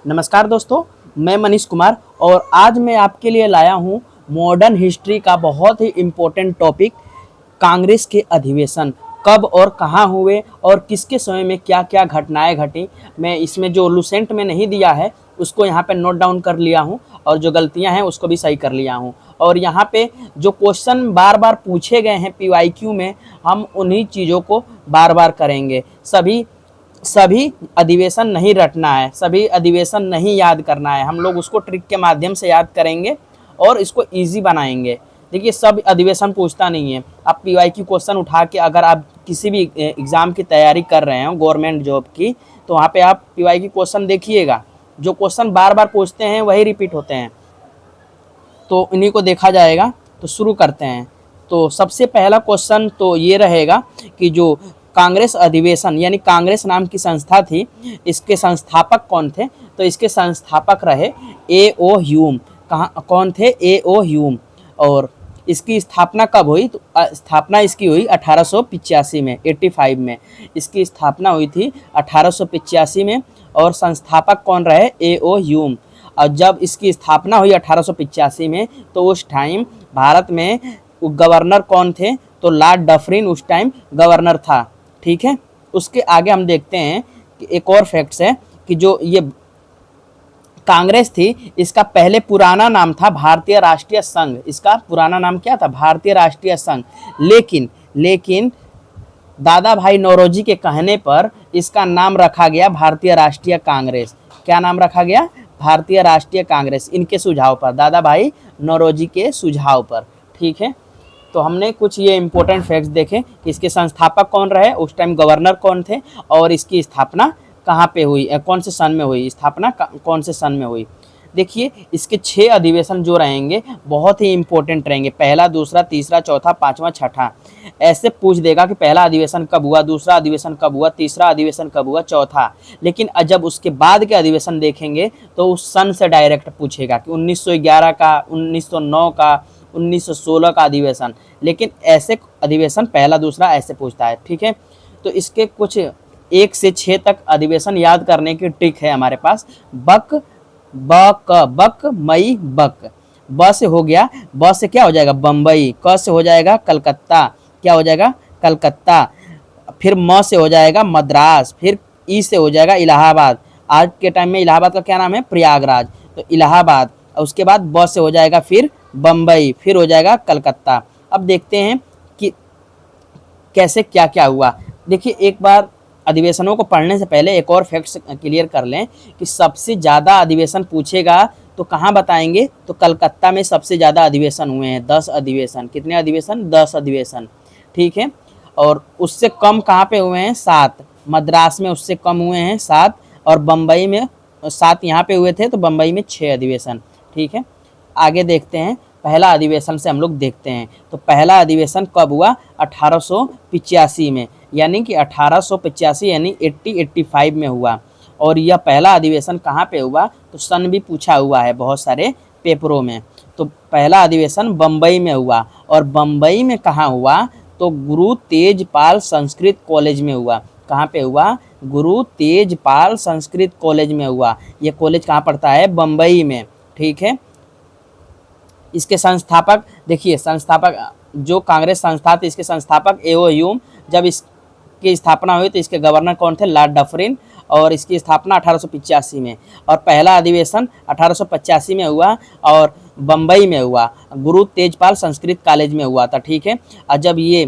नमस्कार दोस्तों, मैं मनीष कुमार और आज मैं आपके लिए लाया हूँ मॉडर्न हिस्ट्री का बहुत ही इम्पोर्टेंट टॉपिक। कांग्रेस के अधिवेशन कब और कहाँ हुए और किसके समय में क्या क्या घटनाएं घटी। मैं इसमें जो लुसेंट में नहीं दिया है उसको यहाँ पे नोट डाउन कर लिया हूँ और जो गलतियाँ हैं उसको भी सही कर लिया हूँ। और यहाँ पे जो क्वेश्चन बार बार पूछे गए हैं पीवाईक्यू में, हम उन्हीं चीज़ों को बार बार करेंगे। सभी सभी अधिवेशन नहीं रटना है, सभी अधिवेशन नहीं याद करना है, हम लोग उसको ट्रिक के माध्यम से याद करेंगे और इसको इजी बनाएंगे। देखिए, सब अधिवेशन पूछता नहीं है। आप पीवाई की क्वेश्चन उठा के अगर आप किसी भी एग्ज़ाम की तैयारी कर रहे हो गवर्नमेंट जॉब की, तो वहाँ पे आप पीवाई की क्वेश्चन देखिएगा, जो क्वेश्चन बार बार पूछते हैं वही रिपीट होते हैं, तो इन्हीं को देखा जाएगा। तो शुरू करते हैं। तो सबसे पहला क्वेश्चन तो ये रहेगा कि जो कांग्रेस अधिवेशन यानी कांग्रेस नाम की संस्था थी, इसके संस्थापक कौन थे? तो इसके संस्थापक रहे ए.ओ. ह्यूम। कहाँ कौन थे? ए.ओ. ह्यूम। और इसकी स्थापना कब हुई? तो स्थापना इसकी हुई 1885 में, 85 में इसकी स्थापना हुई थी 1885 में। और संस्थापक कौन रहे? ए.ओ. ह्यूम। और जब इसकी स्थापना हुई 1885 में, तो उस टाइम भारत में गवर्नर कौन थे? तो लॉर्ड डफरिन उस टाइम गवर्नर था। ठीक है, उसके आगे हम देखते हैं कि एक और फैक्ट्स है कि जो ये कांग्रेस थी, इसका पहले पुराना नाम था भारतीय राष्ट्रीय संघ। इसका पुराना नाम क्या था? भारतीय राष्ट्रीय संघ। लेकिन दादा भाई नौरोजी के कहने पर इसका नाम रखा गया भारतीय राष्ट्रीय कांग्रेस। क्या नाम रखा गया? भारतीय राष्ट्रीय कांग्रेस, इनके सुझाव पर, दादा भाई नौरोजी के सुझाव पर। ठीक है, तो हमने कुछ ये इंपॉर्टेंट फैक्ट्स देखे कि इसके संस्थापक कौन रहे, उस टाइम गवर्नर कौन थे, और इसकी स्थापना कहाँ पे हुई, कौन से सन में हुई, स्थापना कौन से सन में हुई। देखिए, इसके 6 अधिवेशन जो रहेंगे बहुत ही इंपॉर्टेंट रहेंगे। पहला, दूसरा, तीसरा, चौथा, पांचवा, छठा। ऐसे पूछ देगा कि पहला अधिवेशन कब हुआ, दूसरा अधिवेशन कब हुआ, तीसरा अधिवेशन कब हुआ, चौथा। लेकिन जब उसके बाद के अधिवेशन देखेंगे तो उस सन से डायरेक्ट पूछेगा कि 1911 का, 1909 का, 1916 का अधिवेशन। लेकिन ऐसे अधिवेशन पहला दूसरा ऐसे पूछता है। ठीक है, तो इसके कुछ 1 से 6 तक अधिवेशन याद करने की ट्रिक है हमारे पास। बक बक मई बक। ब से हो गया, ब से क्या हो जाएगा? बम्बई। क से हो जाएगा कलकत्ता। क्या हो जाएगा? कलकत्ता। फिर म से हो जाएगा मद्रास। फिर ई से हो जाएगा इलाहाबाद। आज के टाइम में इलाहाबाद का क्या नाम है? प्रयागराज। तो इलाहाबाद। और उसके बाद ब से हो जाएगा फिर बम्बई, फिर हो जाएगा कलकत्ता। अब देखते हैं कि कैसे क्या क्या हुआ। देखिए, एक बार अधिवेशनों को पढ़ने से पहले एक और फैक्ट्स क्लियर कर लें कि सबसे ज़्यादा अधिवेशन पूछेगा तो कहाँ बताएंगे? तो कलकत्ता में सबसे ज़्यादा अधिवेशन हुए हैं, 10 अधिवेशन। कितने अधिवेशन? 10 अधिवेशन। ठीक है, और उससे कम कहाँ पे हुए हैं? 7। मद्रास में उससे कम हुए हैं 7, और बम्बई में 7 यहाँ पे हुए थे, तो बम्बई में 6 अधिवेशन। ठीक है, आगे देखते हैं। पहला अधिवेशन से हम लोग देखते हैं। तो पहला अधिवेशन कब हुआ? 1885 में, यानी कि 1885 यानी 85 में हुआ। और यह पहला अधिवेशन कहाँ पे हुआ? तो सन भी पूछा हुआ है बहुत सारे पेपरों में। तो पहला अधिवेशन बम्बई में हुआ। और बम्बई में कहाँ हुआ? तो गुरु तेजपाल संस्कृत कॉलेज में हुआ। कहाँ पे हुआ? गुरु तेजपाल संस्कृत कॉलेज में हुआ। ये कॉलेज कहाँ पड़ता है? बम्बई में। ठीक है, इसके संस्थापक देखिए, संस्थापक जो कांग्रेस संस्था थी, इसके संस्थापक ए.ओ. ह्यूम। जब इसकी स्थापना हुई तो इसके गवर्नर कौन थे? Lord Dufferin. और इसकी स्थापना 1885 में, और पहला अधिवेशन 1885 में हुआ और बम्बई में हुआ, गुरु तेजपाल संस्कृत कॉलेज में हुआ था। ठीक है, और जब ये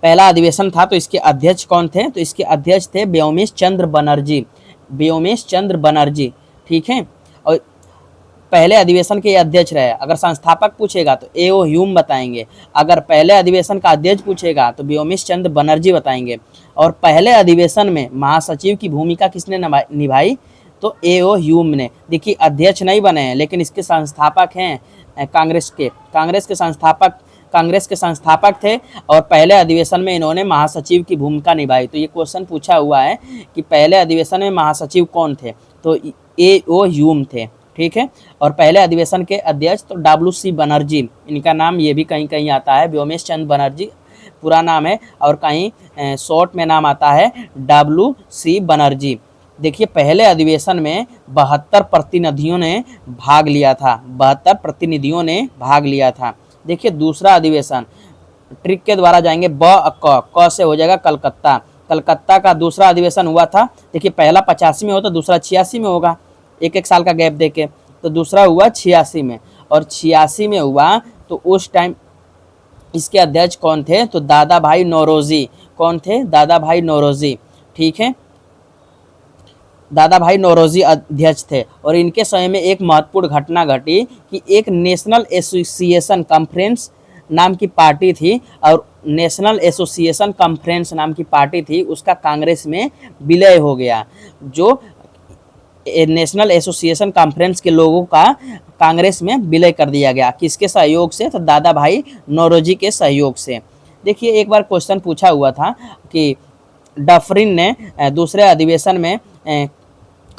पहला अधिवेशन था तो इसके अध्यक्ष कौन थे? तो इसके अध्यक्ष थे व्योमेश चंद्र बनर्जी। व्योमेश चंद्र बनर्जी। ठीक है, और पहले अधिवेशन के अध्यक्ष रहे। अगर संस्थापक पूछेगा तो ए.ओ. ह्यूम बताएंगे। अगर पहले अधिवेशन का अध्यक्ष पूछेगा तो व्योमेश चंद्र बनर्जी बताएंगे। और पहले अधिवेशन में महासचिव की भूमिका किसने निभाई? तो ए.ओ. ह्यूम ने। देखिए, अध्यक्ष नहीं बने हैं लेकिन इसके संस्थापक हैं कांग्रेस के संस्थापक थे, और पहले अधिवेशन में इन्होंने महासचिव की भूमिका निभाई। तो ये क्वेश्चन पूछा हुआ है कि पहले अधिवेशन में महासचिव कौन थे? तो ए.ओ. ह्यूम थे। ठीक है, और पहले अधिवेशन के अध्यक्ष तो डब्ल्यू.सी. बनर्जी, इनका नाम ये भी कहीं कहीं आता है, व्योमेश चंद्र बनर्जी पूरा नाम है, और कहीं शॉर्ट में नाम आता है डब्ल्यू.सी. बनर्जी। देखिए पहले अधिवेशन में 72 प्रतिनिधियों ने भाग लिया था, 72 प्रतिनिधियों ने भाग लिया था। देखिए दूसरा अधिवेशन, ट्रिक के द्वारा जाएंगे, क से हो जाएगा कलकत्ता। कलकत्ता का दूसरा अधिवेशन हुआ था। देखिए पहला 85 में होता, दूसरा 86 में होगा, एक एक साल का गैप देके। तो दूसरा हुआ 86 में, और 86 में हुआ तो उस टाइम इसके अध्यक्ष कौन थे? तो दादा भाई नौरोजी। कौन थे? दादा भाई नौरोजी। ठीक है, दादा भाई नौरोजी अध्यक्ष थे। और इनके समय में एक महत्वपूर्ण घटना घटी कि एक नेशनल एसोसिएशन कॉन्फ्रेंस नाम की पार्टी थी, और नेशनल एसोसिएशन कॉन्फ्रेंस नाम की पार्टी थी, उसका कांग्रेस में विलय हो गया। जो नेशनल एसोसिएशन कॉन्फ्रेंस के लोगों का कांग्रेस में विलय कर दिया गया। किसके सहयोग से? तो दादा भाई नौरोजी के सहयोग से। देखिए एक बार क्वेश्चन पूछा हुआ था कि डफरिन ने दूसरे अधिवेशन में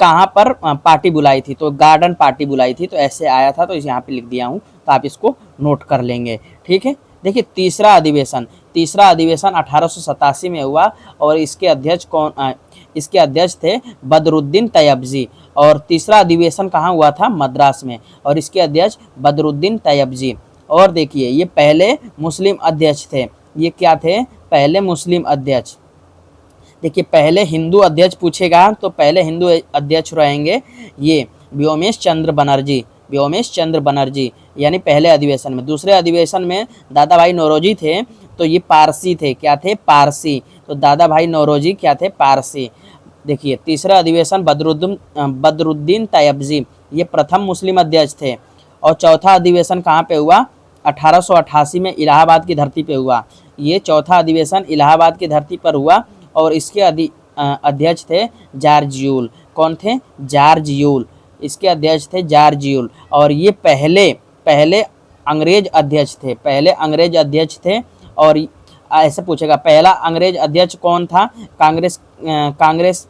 कहाँ पर पार्टी बुलाई थी? तो गार्डन पार्टी बुलाई थी। तो ऐसे आया था, तो इस यहाँ पे लिख दिया हूँ, तो आप इसको नोट कर लेंगे। ठीक है, देखिए तीसरा अधिवेशन 1887 में हुआ, और इसके अध्यक्ष कौन? इसके अध्यक्ष थे बदरुद्दीन तैयबजी। और तीसरा अधिवेशन कहाँ हुआ था? मद्रास में, और इसके अध्यक्ष बदरुद्दीन तैयबजी। और देखिए ये पहले मुस्लिम अध्यक्ष थे। ये क्या थे? पहले मुस्लिम अध्यक्ष। देखिए पहले हिंदू अध्यक्ष पूछेगा, तो पहले हिंदू अध्यक्ष रहेंगे ये व्योमेश चंद्र बनर्जी। व्योमेश चंद्र बनर्जी यानी पहले अधिवेशन में। दूसरे अधिवेशन में दादा भाई नौरोजी थे, तो ये पारसी थे। क्या थे? पारसी। तो दादा भाई नौरोजी क्या थे? पारसी। देखिए तीसरा अधिवेशन बदरुद्दीन तैयबजी, ये प्रथम मुस्लिम अध्यक्ष थे। और चौथा अधिवेशन कहाँ पे हुआ? 1888 में इलाहाबाद की धरती पे हुआ। ये चौथा अधिवेशन इलाहाबाद की धरती पर हुआ, और इसके अध्यक्ष थे जॉर्ज यूल। कौन थे? George Yule. इसके अध्यक्ष थे जॉर्ज यूल। और ये पहले अंग्रेज अध्यक्ष थे। पहले अंग्रेज अध्यक्ष थे। और ऐसे पूछेगा पहला अंग्रेज अध्यक्ष कौन था कांग्रेस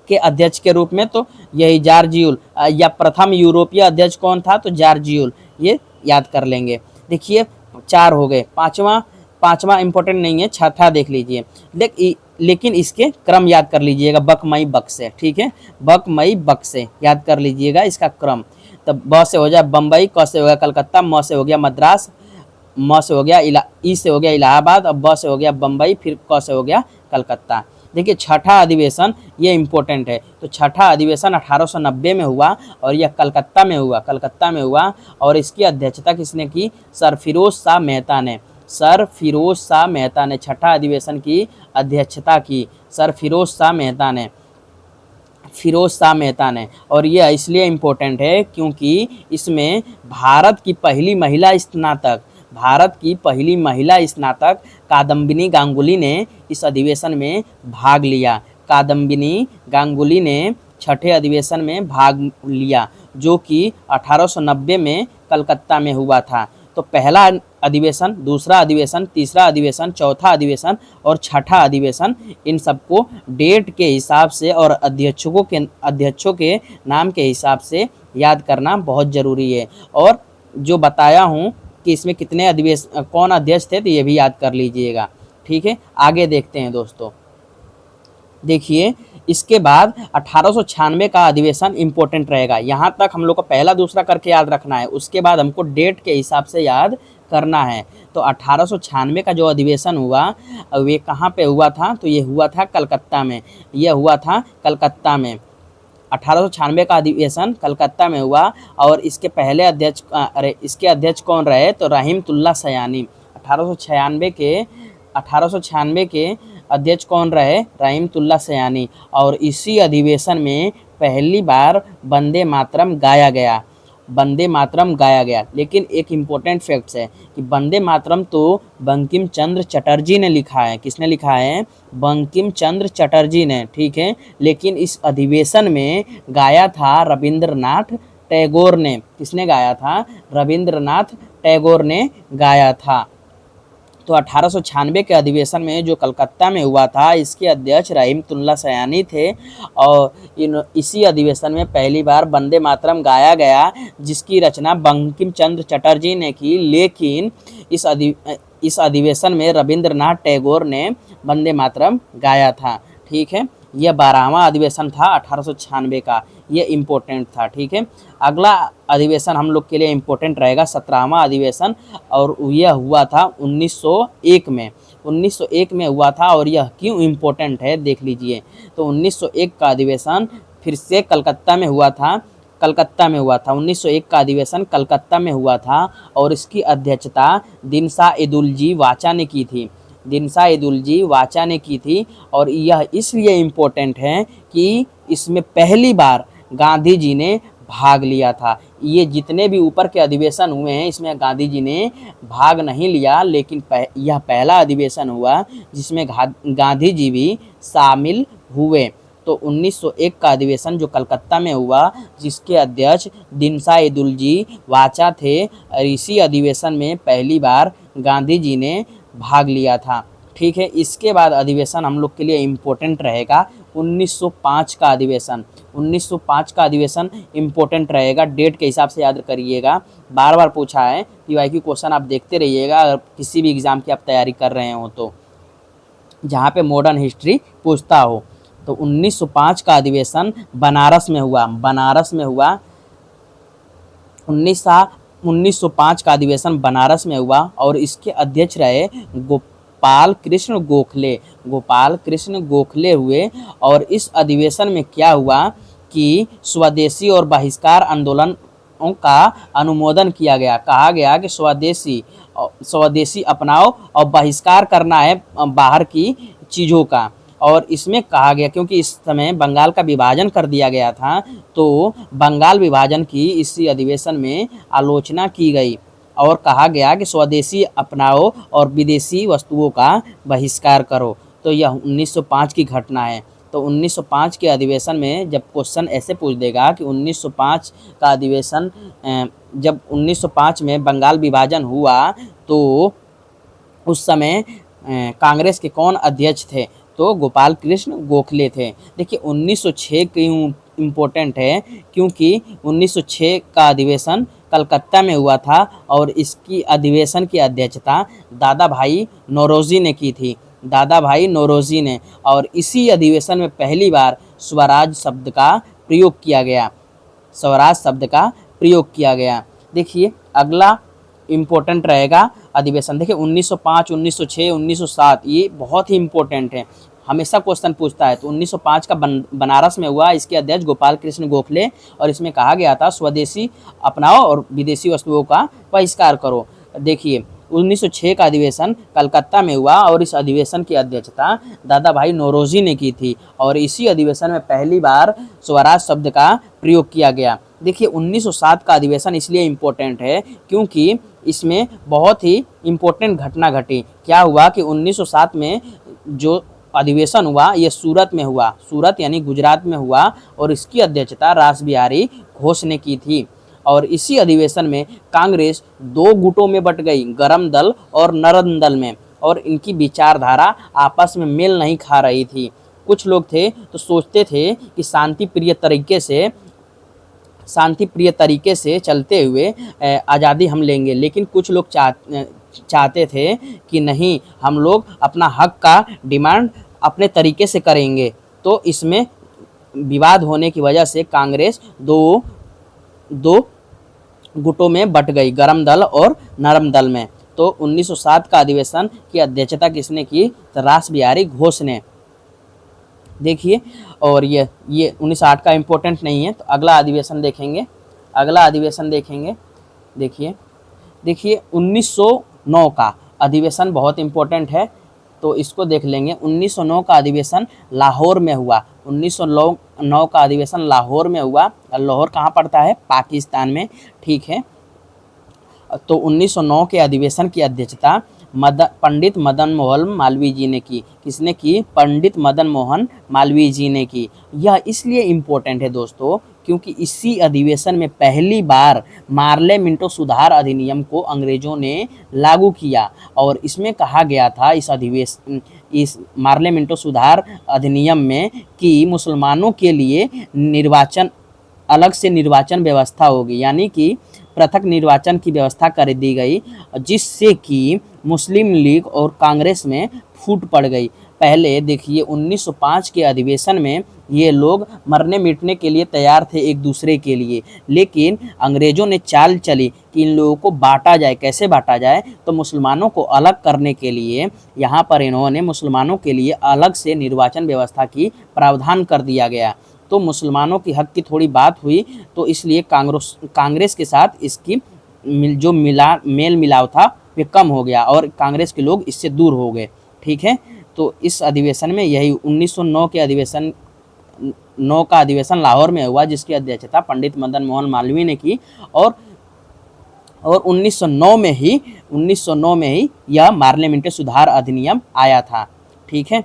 के अध्यक्ष के रूप में? तो यही जॉर्ज यूल। या प्रथम यूरोपीय अध्यक्ष कौन था? तो जॉर्ज यूल। ये याद कर लेंगे। देखिए 4 हो गए। पांचवा इंपॉर्टेंट नहीं है, छठा देख लीजिए। लेकिन इसके क्रम याद कर लीजिएगा, बक मई बक से। ठीक है, बक मई बक से याद कर लीजिएगा इसका क्रम। तो ब से हो जाए बम्बई, क से हो गया कलकत्ता, म से हो गया मद्रास, म से हो गया ई से हो गया इलाहाबाद, और ब से हो गया बम्बई, फिर क से हो गया कलकत्ता। देखिए छठा अधिवेशन ये इम्पोर्टेंट है। तो छठा अधिवेशन 1890 में हुआ, और यह कलकत्ता में हुआ। और इसकी अध्यक्षता किसने की? सर फिरोज शाह मेहता ने। सर फिरोज शाह मेहता ने छठा अधिवेशन की अध्यक्षता की। सर फिरोज शाह मेहता ने। और ये इसलिए इम्पोर्टेंट है क्योंकि इसमें भारत की पहली महिला स्नातक कादम्बिनी गांगुली ने इस अधिवेशन में भाग लिया। कादम्बिनी गांगुली ने छठे अधिवेशन में भाग लिया, जो कि 1890 में कलकत्ता में हुआ था। तो पहला अधिवेशन, दूसरा अधिवेशन, तीसरा अधिवेशन, चौथा अधिवेशन और छठा अधिवेशन, इन सबको डेट के हिसाब से और अध्यक्षों के नाम के हिसाब से याद करना बहुत ज़रूरी है। और जो बताया हूँ कि इसमें कितने कौन अध्यक्ष थे, तो ये भी याद कर लीजिएगा। ठीक है, आगे देखते हैं दोस्तों। देखिए इसके बाद 1896 का अधिवेशन इम्पोर्टेंट रहेगा। यहाँ तक हम लोग को पहला दूसरा करके याद रखना है, उसके बाद हमको डेट के हिसाब से याद करना है। तो 1896 का जो अधिवेशन हुआ वे कहाँ पे हुआ था? तो ये हुआ था कलकत्ता में। 1896 का अधिवेशन कलकत्ता में हुआ। और इसके पहले इसके अध्यक्ष कौन रहे? तो रहीमतुल्लाह सयानी। 1896 के अध्यक्ष कौन रहे? रहीमतुल्लाह सयानी। और इसी अधिवेशन में पहली बार वंदे मातरम गाया गया। लेकिन एक इम्पोर्टेंट फैक्ट्स है कि वंदे मातरम तो बंकिम चंद्र चटर्जी ने लिखा है। किसने लिखा है? बंकिम चंद्र चटर्जी ने। ठीक है, लेकिन इस अधिवेशन में गाया था रविंद्रनाथ टैगोर ने। किसने गाया था? रविंद्रनाथ टैगोर ने गाया था। तो 1896 के अधिवेशन में जो कलकत्ता में हुआ था, इसके अध्यक्ष रहीमतुल्लाह सयानी थे। और इसी अधिवेशन में पहली बार वंदे मातरम गाया गया, जिसकी रचना बंकिम चंद्र चटर्जी ने की। लेकिन इस अधिवेशन में रविंद्रनाथ टैगोर ने वंदे मातरम गाया था। ठीक है, यह 12वां अधिवेशन था 1896 का, यह इम्पोर्टेंट था। ठीक है, अगला अधिवेशन हम लोग के लिए इम्पोर्टेंट रहेगा 17वां अधिवेशन, और यह हुआ था 1901 में। 1901 में हुआ था, और यह क्यों इम्पोर्टेंट है देख लीजिए। तो 1901 का अधिवेशन फिर से कलकत्ता में हुआ था। 1901 का अधिवेशन कलकत्ता में हुआ था, और इसकी अध्यक्षता दिनसा-ए-दुलजी वाचा ने की थी। दिनसा-ए-दुलजी वाचा ने की थी, और यह इसलिए इम्पोर्टेंट है कि इसमें पहली बार गांधी जी ने भाग लिया था। ये जितने भी ऊपर के अधिवेशन हुए हैं, इसमें गांधी जी ने भाग नहीं लिया, लेकिन यह पहला अधिवेशन हुआ जिसमें गांधी जी भी शामिल हुए। तो 1901 का अधिवेशन जो कलकत्ता में हुआ, जिसके अध्यक्ष दिनसा-ए-दुलजी वाचा थे, और इसी अधिवेशन में पहली बार गांधी जी ने भाग लिया था। ठीक है, इसके बाद अधिवेशन हम लोग के लिए इम्पोर्टेंट रहेगा 1905 का अधिवेशन। 1905 का अधिवेशन इम्पोर्टेंट रहेगा, डेट के हिसाब से याद करिएगा, बार बार पूछा है। पीवाईक्यू क्वेश्चन आप देखते रहिएगा अगर किसी भी एग्ज़ाम की आप तैयारी कर रहे हो तो, जहाँ पे मॉडर्न हिस्ट्री पूछता हो। तो 1905 का अधिवेशन बनारस में हुआ। 1905 का अधिवेशन बनारस में हुआ, और इसके अध्यक्ष रहे गोपाल कृष्ण गोखले हुए। और इस अधिवेशन में क्या हुआ कि स्वदेशी और बहिष्कार आंदोलनों का अनुमोदन किया गया। कहा गया कि स्वदेशी अपनाओ और बहिष्कार करना है बाहर की चीज़ों का। और इसमें कहा गया, क्योंकि इस समय बंगाल का विभाजन कर दिया गया था, तो बंगाल विभाजन की इसी अधिवेशन में आलोचना की गई, और कहा गया कि स्वदेशी अपनाओ और विदेशी वस्तुओं का बहिष्कार करो। तो यह 1905 की घटना है। तो 1905 के अधिवेशन में जब क्वेश्चन ऐसे पूछ देगा कि 1905 का अधिवेशन, जब 1905 में बंगाल विभाजन हुआ, तो उस समय कांग्रेस के कौन अध्यक्ष थे, तो गोपाल कृष्ण गोखले थे। देखिए 1906 क्यों इम्पोर्टेंट है, क्योंकि 1906 का अधिवेशन कलकत्ता में हुआ था, और इसकी अधिवेशन की अध्यक्षता दादा भाई नौरोजी ने की थी। और इसी अधिवेशन में पहली बार स्वराज शब्द का प्रयोग किया गया। देखिए अगला इम्पोर्टेंट रहेगा अधिवेशन। देखिए 1905, 1906, 1907 ये बहुत ही इम्पोर्टेंट है, हमेशा क्वेश्चन पूछता है। तो 1905 का बनारस में हुआ, इसके अध्यक्ष गोपाल कृष्ण गोखले, और इसमें कहा गया था स्वदेशी अपनाओ और विदेशी वस्तुओं का बहिष्कार करो। देखिए 1906 का अधिवेशन कलकत्ता में हुआ, और इस अधिवेशन की अध्यक्षता दादा भाई नौरोजी ने की थी, और इसी अधिवेशन में पहली बार स्वराज शब्द का प्रयोग किया गया। देखिए 1907 का अधिवेशन इसलिए इम्पोर्टेंट है क्योंकि इसमें बहुत ही इम्पोर्टेंट घटना घटी। क्या हुआ कि 1907 में जो अधिवेशन हुआ ये सूरत में हुआ, सूरत यानी गुजरात में हुआ, और इसकी अध्यक्षता रासबिहारी घोष ने की थी। और इसी अधिवेशन में कांग्रेस दो गुटों में बट गई, गरम दल और नरम दल में, और इनकी विचारधारा आपस में मेल नहीं खा रही थी। कुछ लोग थे तो सोचते थे कि शांतिप्रिय तरीके से चलते हुए आज़ादी हम लेंगे, लेकिन कुछ लोग चाहते थे कि नहीं, हम लोग अपना हक का डिमांड अपने तरीके से करेंगे। तो इसमें विवाद होने की वजह से कांग्रेस दो गुटों में बट गई, गरम दल और नरम दल में। तो 1907 का अधिवेशन की अध्यक्षता किसने की, तो रासबिहारी घोष ने। देखिए, और ये 1908 का इम्पोर्टेंट नहीं है, तो अगला अधिवेशन देखेंगे। देखिए 1909 का अधिवेशन बहुत इम्पोर्टेंट है, तो इसको देख लेंगे। 1909 का अधिवेशन लाहौर में हुआ। 1909 का अधिवेशन लाहौर में हुआ। लाहौर कहाँ पड़ता है, पाकिस्तान में। ठीक है, तो 1909 के अधिवेशन की अध्यक्षता पंडित मदन मोहन मालवीय जी ने की। किसने की, पंडित मदन मोहन मालवीय जी ने की। यह इसलिए इम्पोर्टेंट है दोस्तों क्योंकि इसी अधिवेशन में पहली बार मार्ले मिंटो सुधार अधिनियम को अंग्रेजों ने लागू किया, और इसमें कहा गया था इस मार्ले मिंटो सुधार अधिनियम में कि मुसलमानों के लिए अलग से निर्वाचन व्यवस्था होगी, यानी कि पृथक निर्वाचन की व्यवस्था कर दी गई, जिससे कि मुस्लिम लीग और कांग्रेस में फूट पड़ गई। पहले देखिए 1905 के अधिवेशन में ये लोग मरने मिटने के लिए तैयार थे एक दूसरे के लिए, लेकिन अंग्रेजों ने चाल चली कि इन लोगों को बांटा जाए। कैसे बांटा जाए? तो मुसलमानों को अलग करने के लिए यहाँ पर इन्होंने मुसलमानों के लिए अलग से निर्वाचन व्यवस्था की प्रावधान कर दिया गया। तो मुसलमानों की हक की थोड़ी बात हुई, तो इसलिए कांग्रेस के साथ इसकी जो मेल मिलाव था वे कम हो गया और कांग्रेस के लोग इससे दूर हो गए। ठीक है, तो इस अधिवेशन में यही 1909 के अधिवेशन 9 का अधिवेशन लाहौर में हुआ, जिसकी अध्यक्षता पंडित मदन मोहन मालवीय ने की। और 1909 में ही यह पार्लियामेंट्री सुधार अधिनियम आया था। ठीक है,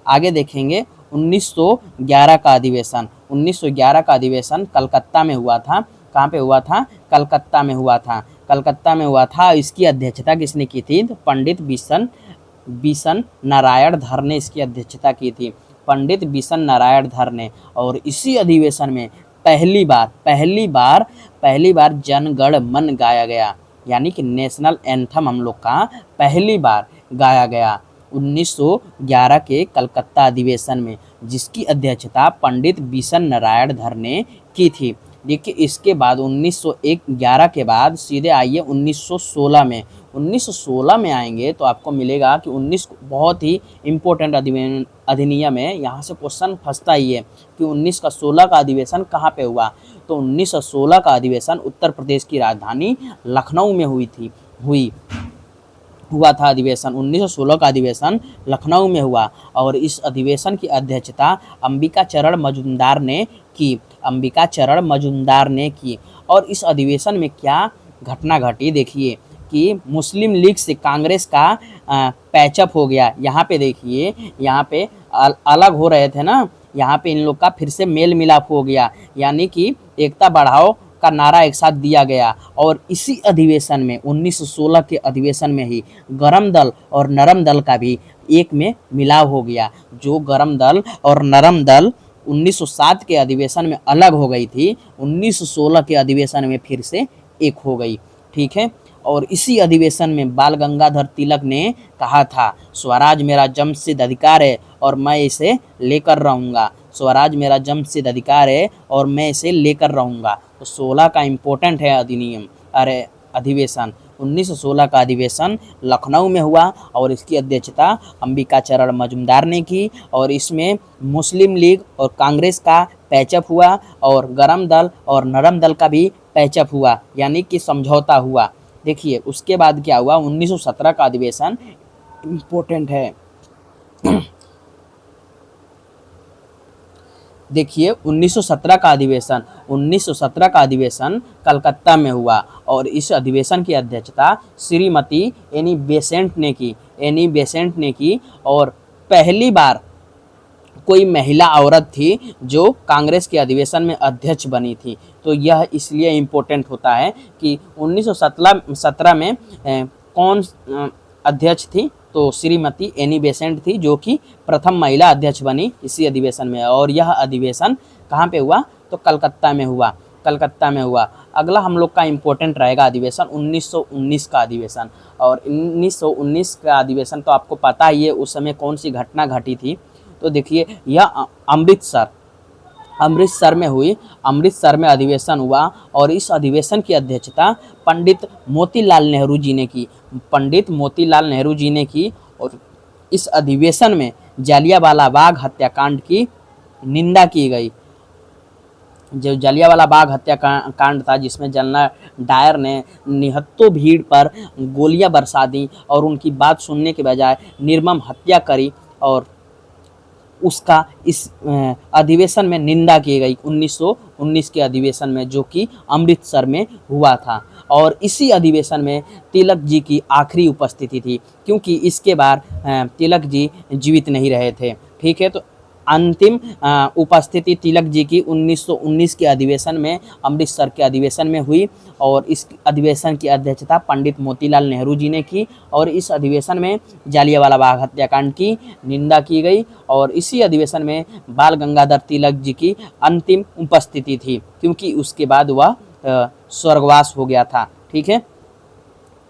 आगे देखेंगे 1911 का अधिवेशन। 1911 का अधिवेशन कलकत्ता में हुआ था। कहाँ पे हुआ था? कलकत्ता में हुआ था। कलकत्ता में हुआ था। इसकी अध्यक्षता किसने की थी? तो पंडित बिशन नारायण धर ने इसकी अध्यक्षता की थी। पंडित बिशन नारायण धर ने। और इसी अधिवेशन में पहली बार जन गण मन गाया गया, यानी कि नेशनल एंथम हम लोग का पहली बार गाया गया 1911 के कलकत्ता अधिवेशन में, जिसकी अध्यक्षता पंडित बिशन नारायण धर ने की थी। देखिए, इसके बाद 1911 के बाद सीधे आइए 1916 में आएंगे तो आपको मिलेगा कि 19 बहुत ही इम्पोर्टेंट अधिनियम है। यहाँ से क्वेश्चन फंसता ही है कि 19 का 16 का अधिवेशन कहाँ पे हुआ? तो 1916 का अधिवेशन उत्तर प्रदेश की राजधानी लखनऊ में हुआ था। अधिवेशन 1916 का अधिवेशन लखनऊ में हुआ और इस अधिवेशन की अध्यक्षता अंबिका चरण मजुमदार ने की। और इस अधिवेशन में क्या घटना घटी? देखिए कि मुस्लिम लीग से कांग्रेस का पैचअप हो गया। यहाँ पे देखिए, यहाँ पे अलग हो रहे थे ना, यहाँ पे इन लोग का फिर से मेल मिलाप हो गया, यानी कि एकता बढ़ाओ का नारा एक साथ दिया गया। और इसी अधिवेशन में 1916 के अधिवेशन में ही गरम दल और नरम दल का भी एक में मिलाव हो गया। जो गरम दल और नरम दल 1907 के अधिवेशन में अलग हो गई थी, 1916 के अधिवेशन में फिर से एक हो गई। ठीक है, और इसी अधिवेशन में बाल गंगाधर तिलक ने कहा था, स्वराज मेरा जन्मसिद्ध अधिकार है और मैं इसे लेकर रहूँगा। स्वराज मेरा जन्मसिद्ध अधिकार है और मैं इसे लेकर रहूँगा। तो 16 का इम्पोर्टेंट है अधिवेशन। 1916 का अधिवेशन लखनऊ में हुआ और इसकी अध्यक्षता अंबिका चरण मजुमदार ने की। और इसमें मुस्लिम लीग और कांग्रेस का पैचअप हुआ और गरम दल और नरम दल का भी पैचअप हुआ, यानी कि समझौता हुआ। देखिए, उसके बाद क्या हुआ? 1917 का अधिवेशन इम्पोर्टेंट है। देखिए, 1917 का अधिवेशन कलकत्ता में हुआ और इस अधिवेशन की अध्यक्षता श्रीमती एनी बेसेंट ने की। और पहली बार कोई महिला औरत थी जो कांग्रेस के अधिवेशन में अध्यक्ष बनी थी। तो यह इसलिए इम्पोर्टेंट होता है कि 1917 में कौन अध्यक्ष थी? तो श्रीमती एनी बेसेंट थी, जो कि प्रथम महिला अध्यक्ष बनी इसी अधिवेशन में। और यह अधिवेशन कहाँ पे हुआ? तो कलकत्ता में हुआ। अगला हम लोग का इम्पोर्टेंट रहेगा अधिवेशन 1919 का अधिवेशन। और 1919 का अधिवेशन तो आपको पता ही है उस समय कौन सी घटना घटी थी। तो देखिए, यह अमृतसर में अधिवेशन हुआ और इस अधिवेशन की अध्यक्षता पंडित मोतीलाल नेहरू जी ने की। और इस अधिवेशन में जालियांवाला बाग हत्याकांड की निंदा की गई। जो जालियांवाला बाग हत्याकांड था, जिसमें जनरल डायर ने निहत्थों भीड़ पर गोलियां बरसा दी और उनकी बात सुनने के बजाय निर्मम हत्या करी, और उसका इस अधिवेशन में निंदा की गई 1919 के अधिवेशन में, जो कि अमृतसर में हुआ था। और इसी अधिवेशन में तिलक जी की आखिरी उपस्थिति थी, क्योंकि इसके बाद तिलक जी जीवित नहीं रहे थे। ठीक है, तो अंतिम उपस्थिति तिलक जी की 1919 के अधिवेशन में, अमृतसर के अधिवेशन में हुई। और इस अधिवेशन की अध्यक्षता पंडित मोतीलाल नेहरू जी ने की। और इस अधिवेशन में जालियांवाला बाग हत्याकांड की निंदा की गई। और इसी अधिवेशन में बाल गंगाधर तिलक जी की अंतिम उपस्थिति थी, क्योंकि उसके बाद वह स्वर्गवास हो गया था। ठीक है,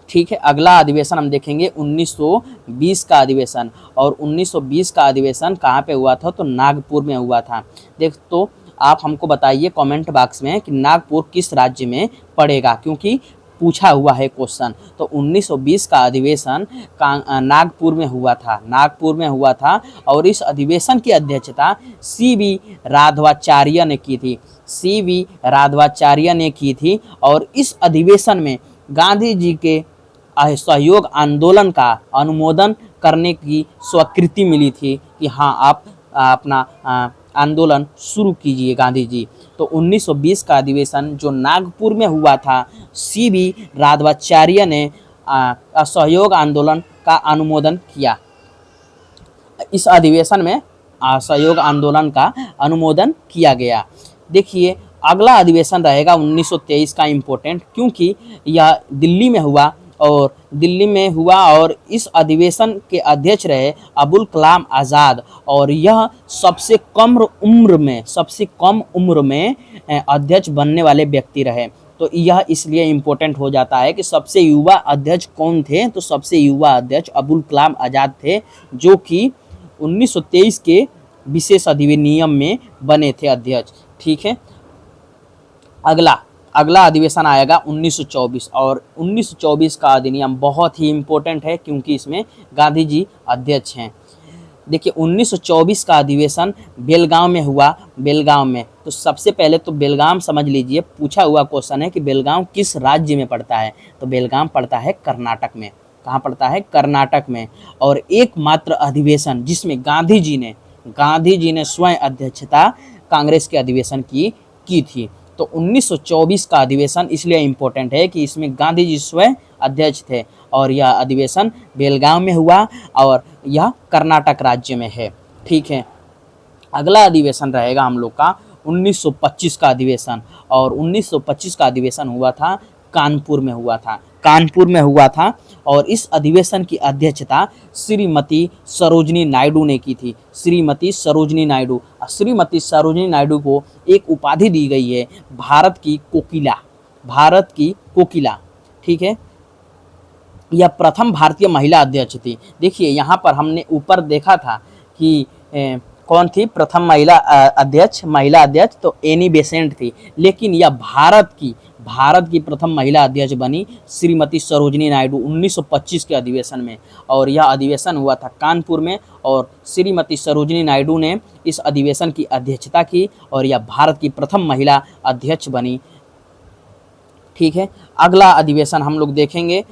ठीक है, अगला अधिवेशन हम देखेंगे 1920 का अधिवेशन। और 1920 का अधिवेशन कहाँ पे हुआ था? तो नागपुर में हुआ था। देख तो आप हमको बताइए कमेंट बॉक्स में कि नागपुर किस राज्य में पड़ेगा, क्योंकि पूछा हुआ है क्वेश्चन। तो 1920 का अधिवेशन नागपुर में हुआ था, नागपुर में हुआ था। और इस अधिवेशन की अध्यक्षता सी.वी. राघवाचार्य ने की थी, सी.वी. राघवाचार्य ने की थी। और इस अधिवेशन में गांधी जी के असहयोग आंदोलन का अनुमोदन करने की स्वीकृति मिली थी कि हाँ आप अपना आंदोलन शुरू कीजिए गांधी जी। तो 1920 का अधिवेशन जो नागपुर में हुआ था, सी.वी. राघवाचार्य ने असहयोग आंदोलन का अनुमोदन किया। इस अधिवेशन में असहयोग आंदोलन का अनुमोदन किया गया। देखिए अगला अधिवेशन रहेगा 1923 का इम्पोर्टेंट, क्योंकि यह दिल्ली में हुआ और इस अधिवेशन के अध्यक्ष रहे अबुल कलाम आज़ाद। और यह सबसे कम उम्र में अध्यक्ष बनने वाले व्यक्ति रहे। तो यह इसलिए इम्पोर्टेंट हो जाता है कि सबसे युवा अध्यक्ष कौन थे? तो सबसे युवा अध्यक्ष अबुल कलाम आज़ाद थे, जो कि 1923 के विशेष अधिनियम में बने थे अध्यक्ष। ठीक है, अगला अधिवेशन आएगा 1924। और 1924 का अधिनियम बहुत ही इम्पोर्टेंट है, क्योंकि इसमें गांधी जी अध्यक्ष हैं। देखिए 1924 का अधिवेशन बेलगांव में हुआ, बेलगांव में। तो सबसे पहले तो बेलगाम समझ लीजिए, पूछा हुआ क्वेश्चन है कि बेलगांव किस राज्य में पड़ता है? तो बेलगाम पड़ता है कर्नाटक में। कहाँ पड़ता है? कर्नाटक में। और एकमात्र अधिवेशन जिसमें गांधी जी ने स्वयं अध्यक्षता कांग्रेस के अधिवेशन की थी। तो 1924 का अधिवेशन इसलिए इम्पोर्टेंट है कि इसमें गांधी जी स्वयं अध्यक्ष थे। और यह अधिवेशन बेलगांव में हुआ और यह कर्नाटक राज्य में है। ठीक है, अगला अधिवेशन रहेगा हम लोग का 1925 का अधिवेशन। और 1925 का अधिवेशन हुआ था कानपुर में हुआ था। और इस अधिवेशन की अध्यक्षता श्रीमती सरोजनी नायडू ने की थी, श्रीमती सरोजनी नायडू को एक उपाधि दी गई है, भारत की कोकिला। ठीक है, यह प्रथम भारतीय महिला अध्यक्ष थी। देखिए यहाँ पर हमने ऊपर देखा था कि कौन थी प्रथम महिला अध्यक्ष? तो एनी बेसेंट थी। लेकिन यह भारत की प्रथम महिला अध्यक्ष बनी श्रीमती सरोजनी नायडू 1925 के अधिवेशन में। और यह अधिवेशन हुआ था कानपुर में, और श्रीमती सरोजनी नायडू ने इस अधिवेशन की अध्यक्षता की और यह भारत की प्रथम महिला अध्यक्ष बनी। ठीक है, अगला अधिवेशन हम लोग देखेंगे।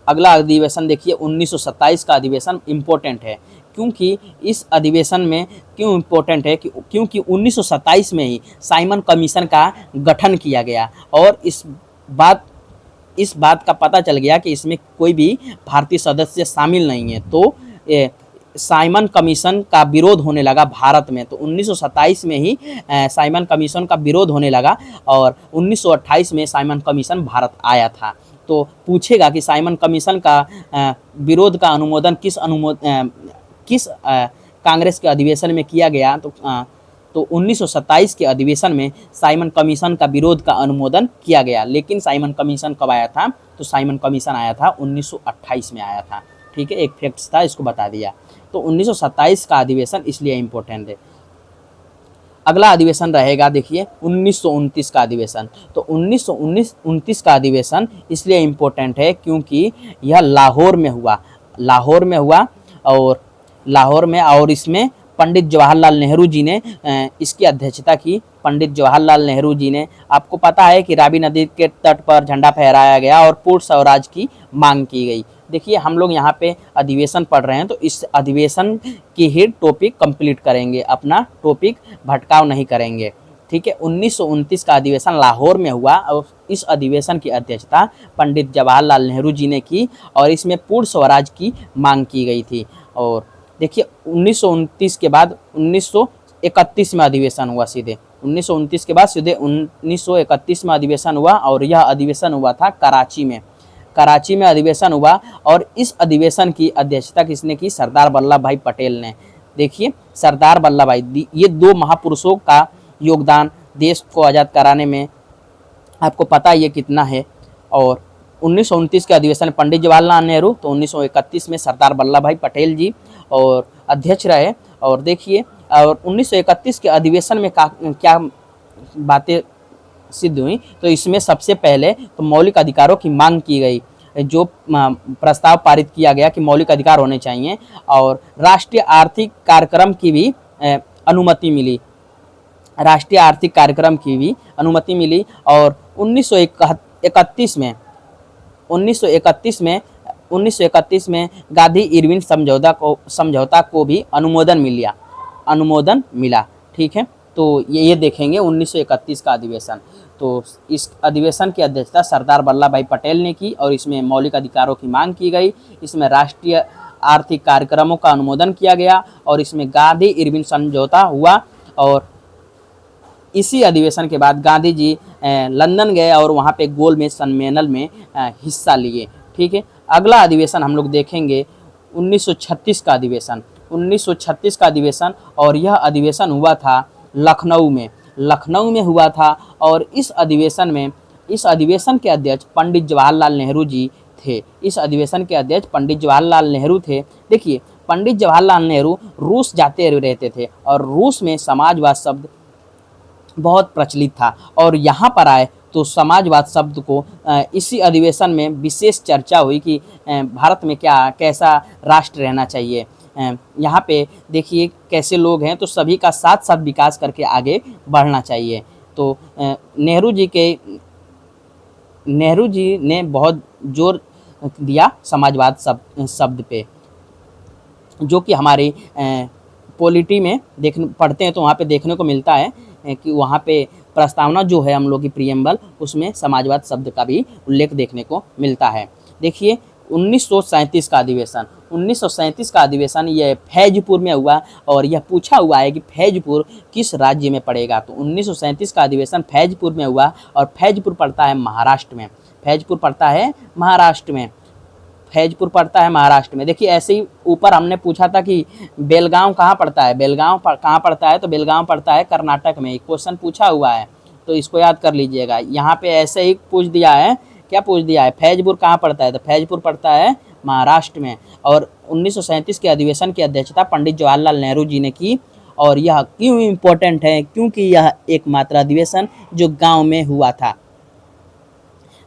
अगला अधिवेशन देखिए 1927 का अधिवेशन इम्पोर्टेंट है, क्योंकि इस अधिवेशन में क्यों इम्पोर्टेंट है? क्योंकि 1927 में ही साइमन कमीशन का गठन किया गया। और इस बात का पता चल गया कि इसमें कोई भी भारतीय सदस्य शामिल नहीं है। तो साइमन कमीशन का विरोध होने लगा भारत में। तो 1927 में ही साइमन कमीशन का विरोध होने लगा और 1928 में साइमन कमीशन भारत आया था। तो पूछेगा कि साइमन कमीशन का विरोध का अनुमोदन किस कांग्रेस के अधिवेशन में किया गया? तो 1927 के अधिवेशन में साइमन कमीशन का विरोध का अनुमोदन किया गया। लेकिन साइमन कमीशन कब आया था? तो साइमन कमीशन आया था 1928 में आया था। ठीक है, एक फैक्ट्स था, इसको बता दिया। तो 1927 का अधिवेशन इसलिए इम्पोर्टेंट है। अगला अधिवेशन रहेगा देखिए 1929 का अधिवेशन। तो 1929 का अधिवेशन इसलिए इम्पोर्टेंट है क्योंकि यह लाहौर में हुआ और इसमें पंडित जवाहरलाल नेहरू जी ने इसकी अध्यक्षता की। पंडित जवाहरलाल नेहरू जी ने, आपको पता है कि रावी नदी के तट पर झंडा फहराया गया और पूर्ण स्वराज की मांग की गई। देखिए हम लोग यहाँ पे अधिवेशन पढ़ रहे हैं, तो इस अधिवेशन की ही टॉपिक कंप्लीट करेंगे, अपना टॉपिक भटकाव नहीं करेंगे। ठीक है, 1929 का अधिवेशन लाहौर में हुआ और इस अधिवेशन की अध्यक्षता पंडित जवाहरलाल नेहरू जी ने की और इसमें पूर्ण स्वराज की मांग की गई थी। और देखिए 1929 के बाद 1931 में अधिवेशन हुआ, सीधे 1929 के बाद सीधे 1931 में अधिवेशन हुआ और यह अधिवेशन हुआ था कराची में अधिवेशन हुआ। और इस अधिवेशन की अध्यक्षता किसने की? सरदार वल्लभ भाई पटेल ने। देखिए सरदार वल्लभ भाई, ये दो महापुरुषों का योगदान देश को आज़ाद कराने में आपको पता ये कितना है। और 1929 के अधिवेशन में पंडित जवाहरलाल नेहरू, तो 1931 में सरदार वल्लभ भाई पटेल जी और अध्यक्ष रहे। और देखिए, और 1931 के अधिवेशन में क्या बातें सिद्ध हुई, तो इसमें सबसे पहले तो मौलिक अधिकारों की मांग की गई, जो प्रस्ताव पारित किया गया कि मौलिक अधिकार होने चाहिए, और राष्ट्रीय आर्थिक कार्यक्रम की भी अनुमति मिली, राष्ट्रीय आर्थिक कार्यक्रम की भी अनुमति मिली। और 1931 में 1931 में गांधी इरविन समझौता को भी अनुमोदन मिला। ठीक है, तो ये देखेंगे 1931 का अधिवेशन। तो इस अधिवेशन की अध्यक्षता सरदार वल्लभ भाई पटेल ने की, और इसमें मौलिक अधिकारों की मांग की गई, इसमें राष्ट्रीय आर्थिक कार्यक्रमों का अनुमोदन किया गया, और इसमें गांधी इरविन समझौता हुआ। और इसी अधिवेशन के बाद गांधी जी लंदन गए और वहाँ पे गोलमेज सम्मेलन में हिस्सा लिए। ठीक है, अगला अधिवेशन हम लोग देखेंगे 1936 का अधिवेशन। 1936 का अधिवेशन, और यह अधिवेशन हुआ था लखनऊ में हुआ था। और इस अधिवेशन के अध्यक्ष पंडित जवाहरलाल नेहरू जी थे। इस अधिवेशन के अध्यक्ष पंडित जवाहरलाल नेहरू थे। देखिए, पंडित जवाहरलाल नेहरू रूस जाते रहते थे, और रूस में समाजवाद शब्द बहुत प्रचलित था, और यहाँ पर आए तो समाजवाद शब्द को इसी अधिवेशन में विशेष चर्चा हुई कि भारत में कैसा राष्ट्र रहना चाहिए। यहाँ पे देखिए कैसे लोग हैं, तो सभी का साथ साथ विकास करके आगे बढ़ना चाहिए। तो नेहरू जी ने बहुत जोर दिया समाजवाद शब्द पे, जो कि हमारी पॉलिटी में पढ़ते हैं तो वहाँ पे देखने को मिलता है कि वहाँ पे प्रस्तावना जो है हम लोग की प्रियम्बल, उसमें समाजवाद शब्द का भी उल्लेख देखने को मिलता है। देखिए 1937 का अधिवेशन, 1937 का अधिवेशन यह फैजपुर में हुआ, और यह पूछा हुआ है कि फैजपुर किस राज्य में पड़ेगा। तो 1937 का अधिवेशन फैजपुर में हुआ, और फैजपुर पड़ता है महाराष्ट्र में। फैजपुर पड़ता है महाराष्ट्र में। देखिए ऐसे ही ऊपर हमने पूछा था कि बेलगांव कहाँ पड़ता है, कहाँ पड़ता है, तो बेलगांव पड़ता है कर्नाटक में। एक क्वेश्चन पूछा हुआ है, तो इसको याद कर लीजिएगा। यहाँ पे ऐसे ही पूछ दिया है, क्या पूछ दिया है, फैजपुर कहाँ पड़ता है, तो फैजपुर पड़ता है महाराष्ट्र में। और 1937 के अधिवेशन की अध्यक्षता पंडित जवाहरलाल नेहरू जी ने की। और यह क्यों इम्पोर्टेंट है, क्योंकि यह एकमात्र अधिवेशन जो गाँव में हुआ था,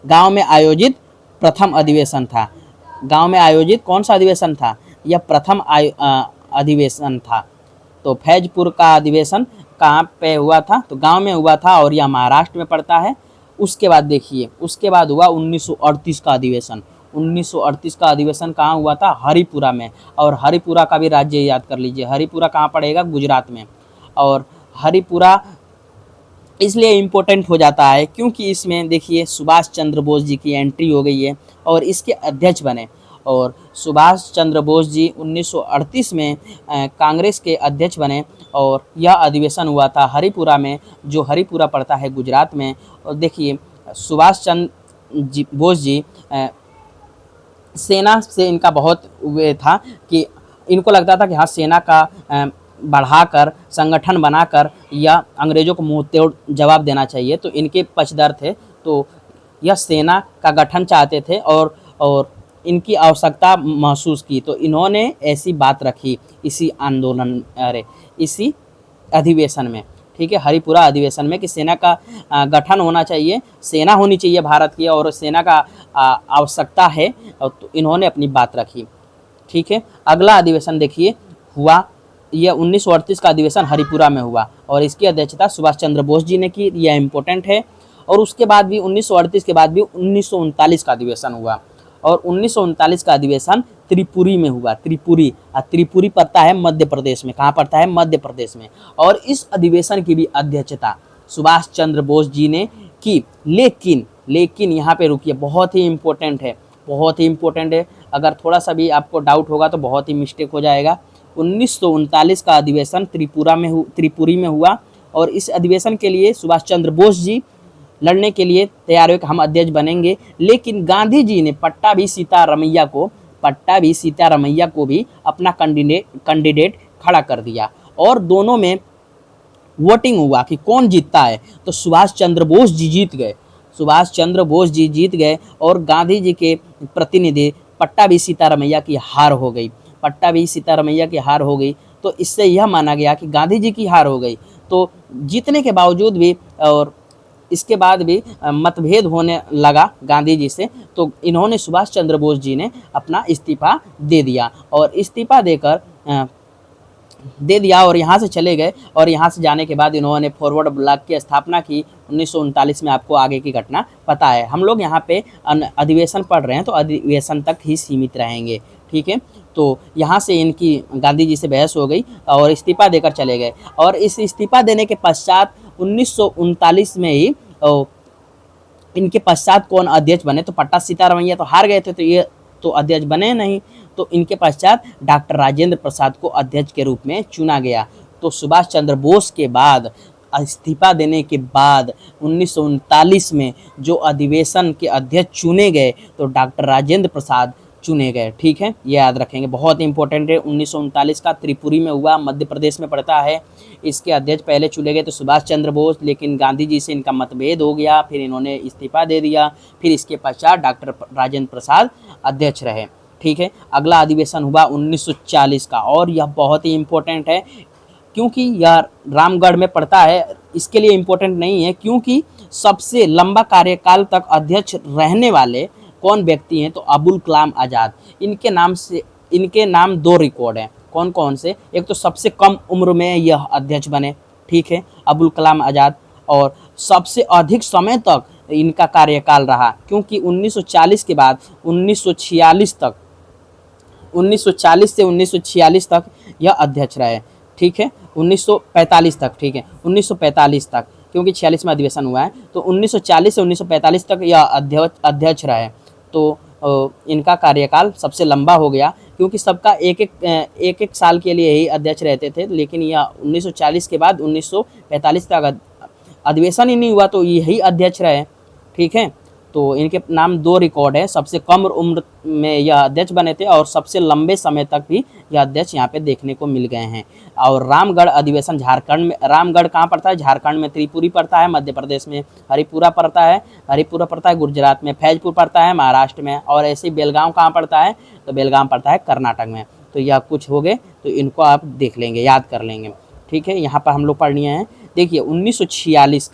गाँव में आयोजित प्रथम अधिवेशन था। गांव में आयोजित कौन सा अधिवेशन था, यह प्रथम अधिवेशन था। तो फैजपुर का अधिवेशन कहाँ पे हुआ था, तो गांव में हुआ था, और यह महाराष्ट्र में पड़ता है। उसके बाद देखिए, उसके बाद हुआ 1938 का अधिवेशन। 1938 का अधिवेशन कहाँ हुआ था, हरिपुरा में। और हरिपुरा का भी राज्य याद कर लीजिए, हरिपुरा कहाँ पड़ेगा, गुजरात में। और हरिपुरा इसलिए इम्पोर्टेंट हो जाता है क्योंकि इसमें देखिए सुभाष चंद्र बोस जी की एंट्री हो गई है, और इसके अध्यक्ष बने। और सुभाष चंद्र बोस जी 1938 में कांग्रेस के अध्यक्ष बने, और यह अधिवेशन हुआ था हरिपुरा में, जो हरिपुरा पड़ता है गुजरात में। और देखिए सुभाष चंद्र बोस जी सेना से इनका बहुत वे था कि इनको लगता था कि हाँ, सेना का बढ़ाकर संगठन बनाकर या अंग्रेज़ों को मुंह तोड़ जवाब देना चाहिए। तो इनके पक्षधर थे, तो यह सेना का गठन चाहते थे, और इनकी आवश्यकता महसूस की। तो इन्होंने ऐसी बात रखी इसी अधिवेशन में, ठीक है, हरिपुरा अधिवेशन में, कि सेना का गठन होना चाहिए, सेना होनी चाहिए भारत की, और सेना का आवश्यकता है। तो इन्होंने अपनी बात रखी। ठीक है, अगला अधिवेशन देखिए हुआ, यह 1938 का अधिवेशन हरिपुरा में हुआ, और इसकी अध्यक्षता सुभाष चंद्र बोस जी ने की। यह इम्पोर्टेंट है। और उसके बाद भी 1938 के बाद भी 1939 का अधिवेशन हुआ, और 1939 का अधिवेशन त्रिपुरी में हुआ। त्रिपुरी पड़ता है मध्य प्रदेश में। कहाँ पड़ता है, मध्य प्रदेश में। और इस अधिवेशन की भी अध्यक्षता सुभाष चंद्र बोस जी ने की। लेकिन यहाँ पे रुकिए, बहुत ही इम्पोर्टेंट है। अगर थोड़ा सा भी आपको डाउट होगा तो बहुत ही मिस्टेक हो जाएगा। 1939 का अधिवेशन त्रिपुरी में हुआ, और इस अधिवेशन के लिए सुभाष चंद्र बोस जी लड़ने के लिए तैयार हुए कि हम अध्यक्ष बनेंगे। लेकिन गांधी जी ने पट्टाभी सीतारमैया को भी अपना कैंडिडेट खड़ा कर दिया, और दोनों में वोटिंग हुआ कि कौन जीतता है। तो सुभाष चंद्र बोस जी जीत गए। सुभाष चंद्र बोस जी जीत गए और गांधी जी के प्रतिनिधि पट्टाभी सीतारमैया की हार हो गई। पट्टाभी सीतारमैया की हार हो गई, तो इससे यह माना गया कि गांधी जी की हार हो गई। तो जीतने के बावजूद भी और इसके बाद भी मतभेद होने लगा गांधी जी से, तो इन्होंने सुभाष चंद्र बोस जी ने अपना इस्तीफा दे दिया और इस्तीफा देकर दे दिया और यहाँ से चले गए। और यहाँ से जाने के बाद इन्होंने फॉरवर्ड ब्लॉक की स्थापना की 1939 में। आपको आगे की घटना पता है। हम लोग यहाँ पे अधिवेशन पढ़ रहे हैं तो अधिवेशन तक ही सीमित रहेंगे, ठीक है। तो यहाँ से इनकी गांधी जी से बहस हो गई और इस्तीफा देकर चले गए। और इस इस्तीफा देने के पश्चात 1939 में ही इनके पश्चात कौन अध्यक्ष बने, तो पट्टा सीतारमैया तो हार गए थे, तो ये तो अध्यक्ष बने नहीं। तो इनके पश्चात डॉक्टर राजेंद्र प्रसाद को अध्यक्ष के रूप में चुना गया। तो सुभाष चंद्र बोस के बाद इस्तीफा देने के बाद 1939 में जो अधिवेशन के अध्यक्ष चुने गए तो डॉक्टर राजेंद्र प्रसाद चुने गए, ठीक है। ये याद रखेंगे, बहुत इंपॉर्टेंट है। 1939 का त्रिपुरी में हुआ, मध्य प्रदेश में पड़ता है। इसके अध्यक्ष पहले चुने गए तो सुभाष चंद्र बोस, लेकिन गांधी जी से इनका मतभेद हो गया, फिर इन्होंने इस्तीफा दे दिया। फिर इसके पश्चात डॉक्टर राजेंद्र प्रसाद अध्यक्ष रहे, ठीक है। अगला अधिवेशन हुआ 1940 का और यह बहुत ही इम्पोर्टेंट है क्योंकि यह रामगढ़ में पड़ता है। इसके लिए इम्पोर्टेंट नहीं है क्योंकि सबसे लंबा कार्यकाल तक अध्यक्ष रहने वाले कौन व्यक्ति हैं, तो अबुल कलाम आज़ाद। इनके नाम 2 रिकॉर्ड हैं। कौन कौन से? एक तो सबसे कम उम्र में यह अध्यक्ष बने, ठीक है, अबुल कलाम आज़ाद। और सबसे अधिक समय तक इनका कार्यकाल रहा क्योंकि 1940 के बाद 1946 तक, 1940 से 1946 तक यह अध्यक्ष रहे, ठीक है। 1945 तक, ठीक है, 1945 तक, क्योंकि 46 में अधिवेशन हुआ है। तो 1940 से 1945 तक यह अध्यक्ष रहे। तो इनका कार्यकाल सबसे लंबा हो गया क्योंकि सबका एक एक साल के लिए ही अध्यक्ष रहते थे, लेकिन यह 1940 के बाद 1945 तक अधिवेशन ही नहीं हुआ तो यही अध्यक्ष रहे, ठीक है। तो इनके नाम 2 रिकॉर्ड है, सबसे कम उम्र में यह अध्यक्ष बने थे और सबसे लंबे समय तक भी यह अध्यक्ष यहाँ पे देखने को मिल गए हैं। और रामगढ़ अधिवेशन झारखंड में, रामगढ़ कहाँ पड़ता है? झारखंड में। त्रिपुरी पड़ता है मध्य प्रदेश में। हरिपुरा पड़ता है गुजरात में। फैजपुर पड़ता है महाराष्ट्र में। और ऐसे ही बेलगांव कहाँ पड़ता है? तो बेलगांव पड़ता है कर्नाटक में। तो यह कुछ हो गए, तो इनको आप देख लेंगे, याद कर लेंगे, ठीक है। यहाँ पर हम लोग पढ़ लिए हैं। देखिए 1946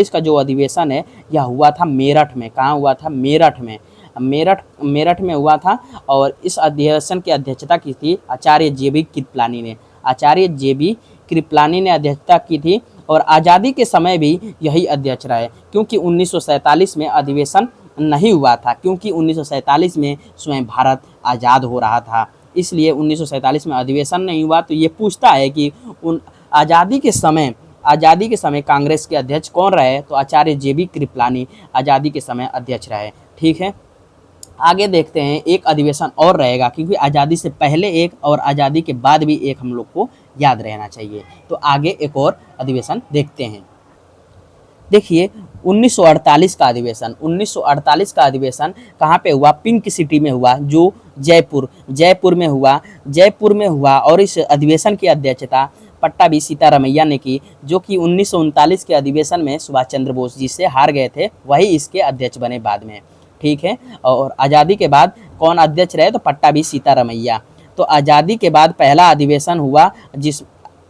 का जो अधिवेशन है यह हुआ था मेरठ में। कहाँ हुआ था? मेरठ में। मेरठ में हुआ था। और इस अधिवेशन की अध्यक्षता की थी आचार्य JB कृपलानी ने। आचार्य JB कृपलानी ने अध्यक्षता की थी और आज़ादी के समय भी यही अध्यक्ष रहे क्योंकि 1947 में अधिवेशन नहीं हुआ था क्योंकि 1947 में स्वयं भारत आज़ाद हो रहा था, इसलिए 1947 में अधिवेशन नहीं हुआ। तो ये पूछता है कि उन आज़ादी के समय कांग्रेस के अध्यक्ष कौन रहे? तो आचार्य JB कृपलानी आज़ादी के समय अध्यक्ष रहे, ठीक है। आगे देखते हैं, एक अधिवेशन और रहेगा क्योंकि आज़ादी से पहले एक और आज़ादी के बाद भी एक हम लोग को याद रहना चाहिए। तो आगे एक और अधिवेशन देखते हैं। देखिए 1948 का अधिवेशन। 1948 का अधिवेशन कहाँ पे हुआ? पिंक सिटी में हुआ, जो जयपुर में हुआ। और इस अधिवेशन की अध्यक्षता पट्टाभी सीतारमैया ने की, जो कि 1939 के अधिवेशन में सुभाष चंद्र बोस जी से हार गए थे, वही इसके अध्यक्ष बने बाद में, ठीक है। और आज़ादी के बाद कौन अध्यक्ष रहे? तो पट्टाभी सीतारमैया। तो आज़ादी के बाद पहला अधिवेशन हुआ,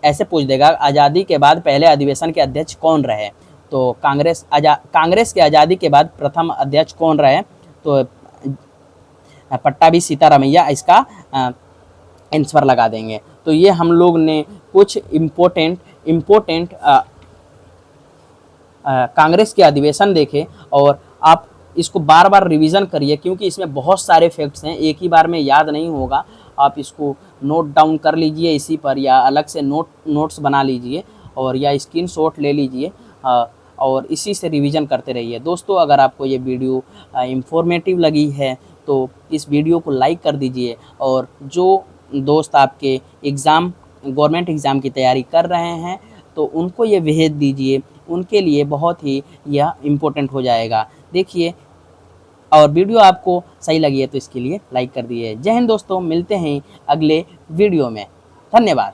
ऐसे पूछ देगा आज़ादी के बाद पहले अधिवेशन के अध्यक्ष कौन रहे? तो कांग्रेस के आज़ादी के बाद प्रथम अध्यक्ष कौन रहे? तो पट्टाभी सीतारमैया इसका आंसर लगा देंगे। तो ये हम लोग ने कुछ इम्पोर्टेंट कांग्रेस के अधिवेशन देखे और आप इसको बार बार रिवीजन करिए क्योंकि इसमें बहुत सारे फैक्ट्स हैं, एक ही बार में याद नहीं होगा। आप इसको नोट डाउन कर लीजिए इसी पर, या अलग से नोट्स बना लीजिए और या स्क्रीनशॉट ले लीजिए और इसी से रिवीजन करते रहिए। दोस्तों, अगर आपको ये वीडियो इंफॉर्मेटिव लगी है तो इस वीडियो को लाइक कर दीजिए और जो दोस्त आपके गवर्नमेंट एग्ज़ाम की तैयारी कर रहे हैं तो उनको ये भेज दीजिए, उनके लिए बहुत ही यह इम्पोर्टेंट हो जाएगा। देखिए, और वीडियो आपको सही लगी है तो इसके लिए लाइक कर दीजिए। जय हिंद दोस्तों, मिलते हैं अगले वीडियो में। धन्यवाद।